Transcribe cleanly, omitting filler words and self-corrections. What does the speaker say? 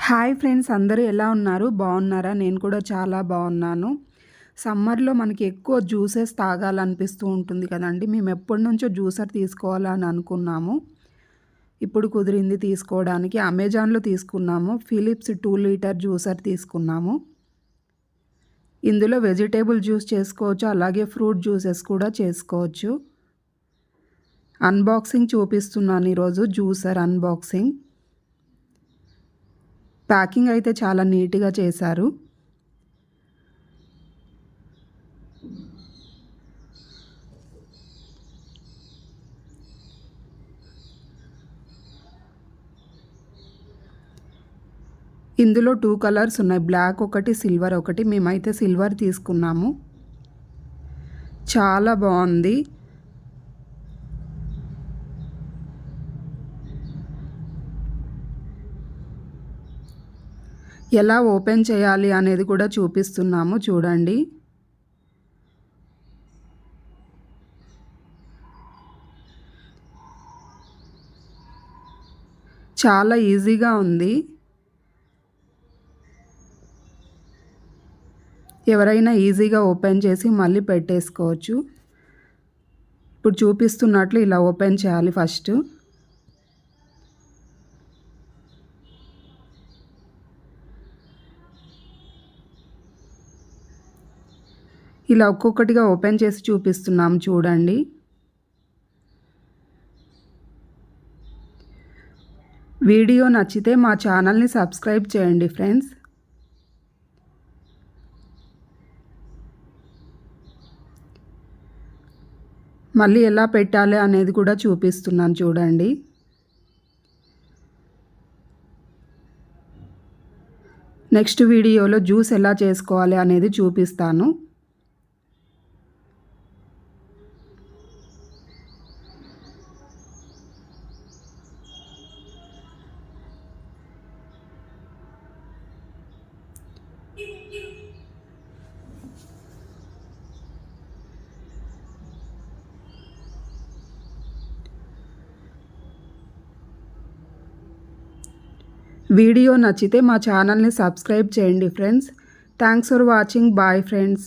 Hi friends, అందరూ ఎలా ఉన్నారు? బాగున్నారా? నేను కూడా చాలా బాగున్నాను. సమ్మర్‌లో మనకి ఎక్కువ జ్యూసెస్ తాగాలనిపిస్తూ ఉంటుంది కదండీ! మేము ఎప్పటినుంచో జ్యూసర్ తీసుకోవాలని అనుకున్నాము. ఇప్పుడు కుదిరింది తీసుకోవడానికి. అమెజాన్‌లో తీసుకున్నాము. ఫిలిప్స్ 2 లీటర్ జ్యూసర్ తీసుకున్నాము. ఇందులో వెజిటేబుల్ జ్యూస్ చేసుకోవచ్చు, అలాగే ఫ్రూట్ జ్యూసెస్ కూడా చేసుకోవచ్చు. అన్బాక్సింగ్ చూపిస్తున్నాను ఈరోజు, జ్యూసర్ అన్బాక్సింగ్. ప్యాకింగ్ అయితే చాలా నీట్‌గా చేశారు. ఇందులో 2 కలర్స్ ఉన్నాయి, బ్లాక్ ఒకటి, సిల్వర్ ఒకటి. మేమైతే సిల్వర్ తీసుకున్నాము. చాలా బాగుంది. ఎలా ఓపెన్ చేయాలి అనేది కూడా చూపిస్తున్నాము, చూడండి. చాలా ఈజీగా ఉంది. ఎవరైనా ఈజీగా ఓపెన్ చేసి మళ్ళీ పెట్టేసుకోవచ్చు. ఇప్పుడు చూపిస్తున్నట్లు ఇలా ఓపెన్ చేయాలి ఫస్ట్. ఇలా ఒక్కొక్కటిగా ఓపెన్ చేసి చూపిస్తున్నాం, చూడండి. వీడియో నచ్చితే మా ఛానల్ని సబ్స్క్రైబ్ చేయండి ఫ్రెండ్స్. మళ్ళీ ఎలా పెట్టాలి అనేది కూడా చూపిస్తున్నాను, చూడండి. నెక్స్ట్ వీడియోలో జ్యూస్ ఎలా చేసుకోవాలి అనేది చూపిస్తాను. వీడియో నచ్చితే మా ఛానల్ని సబ్స్క్రైబ్ చేయండి friends. Thanks for watching. Bye friends.